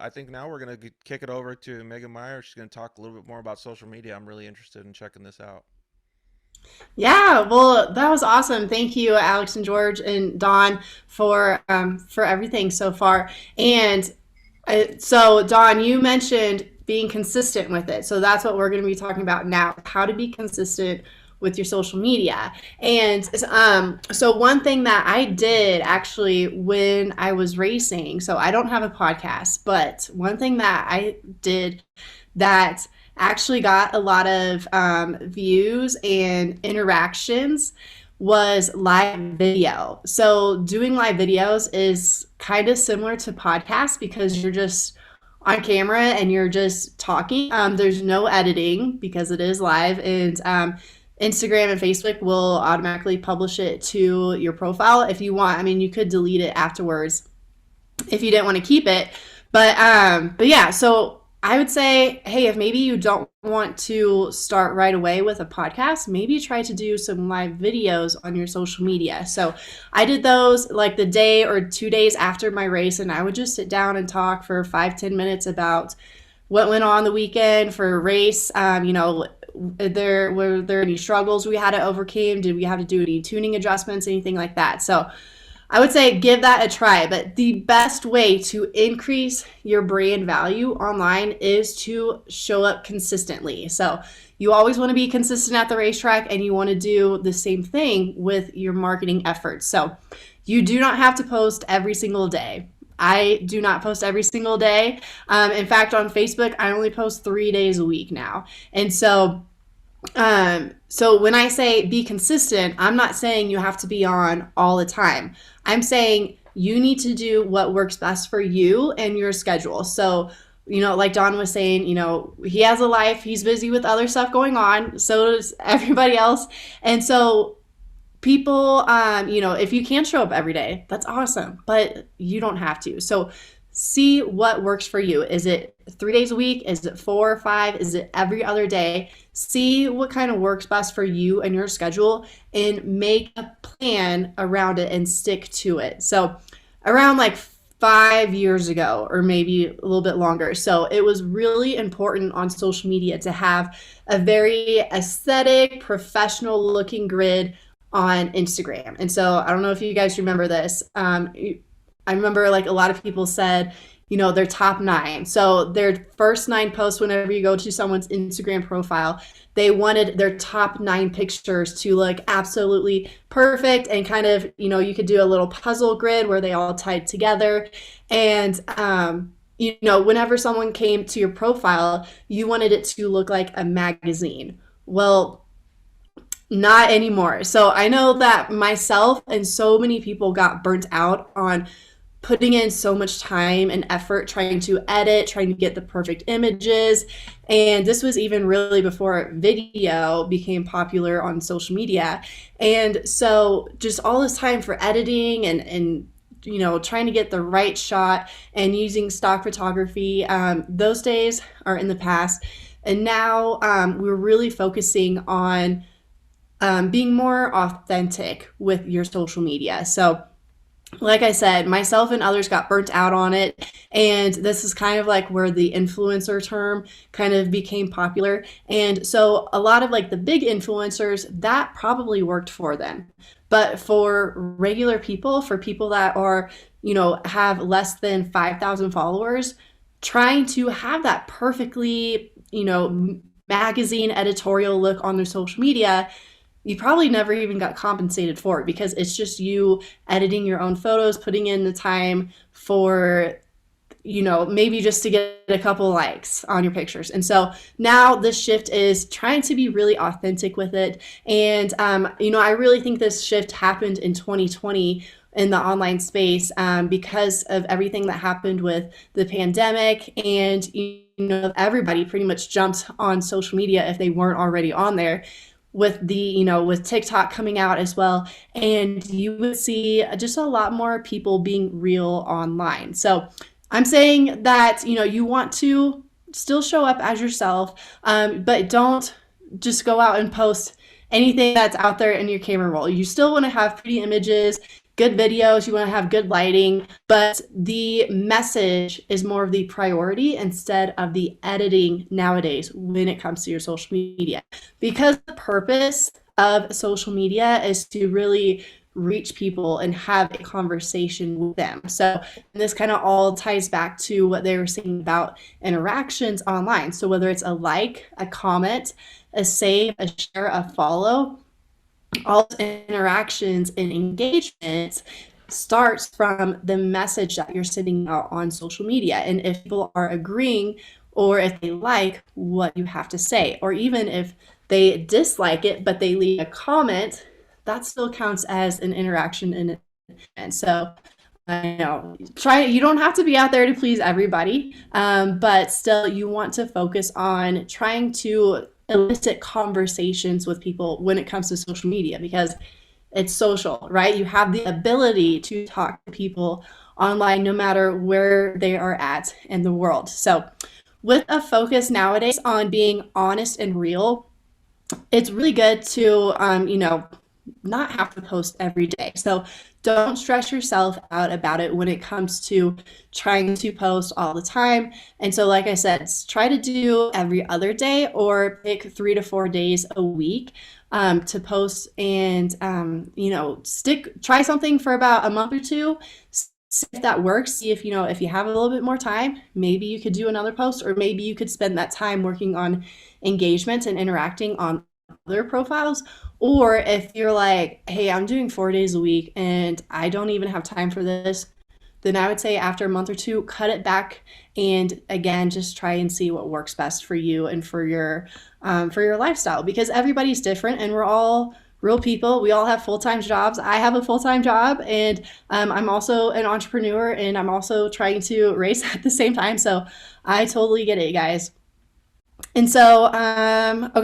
I think now we're gonna kick it over to Megan Meyer. She's gonna talk a little bit more about social media. I'm really interested in checking this out. Yeah, well, that was awesome. Thank you, Alex and George and Don, for everything so far. And so, Don, you mentioned being consistent with it. So that's what we're going to be talking about now: how to be consistent with your social media. And so one thing that I did actually when I was racing, so I don't have a podcast, but one thing that I did that actually got a lot of views and interactions was live video. So doing live videos is kind of similar to podcasts because you're just on camera and you're just talking. There's no editing because it is live, and Instagram and Facebook will automatically publish it to your profile if you want. I mean, you could delete it afterwards if you didn't want to keep it. But yeah, so I would say, hey, if maybe you don't want to start right away with a podcast, maybe try to do some live videos on your social media. So I did those like the day or 2 days after my race, and I would just sit down and talk for 5-10 minutes about what went on the weekend for a race. Were there any struggles we had to overcome? Did we have to do any tuning adjustments, anything like that? So I would say give that a try. But the best way to increase your brand value online is to show up consistently. So you always want to be consistent at the racetrack, and you want to do the same thing with your marketing efforts. So you do not have to post every single day. I do not post every single day. In fact, on Facebook, I only post 3 days a week now. And so when I say be consistent, I'm not saying you have to be on all the time. I'm saying you need to do what works best for you and your schedule. So, like Don was saying, he has a life, he's busy with other stuff going on. So does everybody else. And so people, if you can show up every day, that's awesome, but you don't have to. So see what works for you. Is it 3 days a week? Is it 4 or 5? Is it every other day? See what kind of works best for you and your schedule, and make a plan around it and stick to it. So around like 5 years ago, or maybe a little bit longer. So it was really important on social media to have a very aesthetic, professional looking grid on Instagram. And so I don't know if you guys remember this. I remember like a lot of people said, their top 9. So their first 9 posts, whenever you go to someone's Instagram profile, they wanted their top 9 pictures to look absolutely perfect, and kind of, you could do a little puzzle grid where they all tied together. And, whenever someone came to your profile, you wanted it to look like a magazine. Well, not anymore. So I know that myself and so many people got burnt out on putting in so much time and effort trying to edit, trying to get the perfect images. And this was even really before video became popular on social media. And so just all this time for editing and trying to get the right shot and using stock photography, those days are in the past. And now we're really focusing on being more authentic with your social media. So like I said, myself and others got burnt out on it. And this is kind of like where the influencer term kind of became popular. And so a lot of like the big influencers, that probably worked for them. But for regular people, for people that are, have less than 5,000 followers, trying to have that perfectly, magazine editorial look on their social media, you probably never even got compensated for it, because it's just you editing your own photos, putting in the time for, maybe just to get a couple likes on your pictures. And so now the shift is trying to be really authentic with it. And, I really think this shift happened in 2020 in the online space, because of everything that happened with the pandemic. And, everybody pretty much jumped on social media if they weren't already on there, with with TikTok coming out as well. And you would see just a lot more people being real online. So I'm saying that, you want to still show up as yourself, but don't just go out and post anything that's out there in your camera roll. You still want to have pretty images. good videos, you want to have good lighting, but the message is more of the priority instead of the editing nowadays when it comes to your social media. Because the purpose of social media is to really reach people and have a conversation with them. So this kind of all ties back to what they were saying about interactions online. So whether it's a like, a comment, a save, a share, a follow, all interactions and engagements starts from the message that you're sending out on social media. And if people are agreeing or if they like what you have to say, or even if they dislike it but they leave a comment, that still counts as an interaction. And so I know. Try. You don't have to be out there to please everybody, but still, you want to focus on trying to elicit conversations with people when it comes to social media because it's social, right? You have the ability to talk to people online no matter where they are at in the world. So, with a focus nowadays on being honest and real, it's really good to not have to post every day. So don't stress yourself out about it when it comes to trying to post all the time. And so, like I said, try to do every other day or pick 3 to 4 days a week to post and, try something for about a month or two. See if that works. See if, if you have a little bit more time, maybe you could do another post, or maybe you could spend that time working on engagement and interacting on other profiles. Or if you're like, hey, I'm doing 4 days a week and I don't even have time for this, then I would say after a month or two, cut it back and again, just try and see what works best for you and for your lifestyle because everybody's different and we're all real people. We all have full-time jobs. I have a full-time job and I'm also an entrepreneur and I'm also trying to race at the same time. So I totally get it, guys. And so, okay.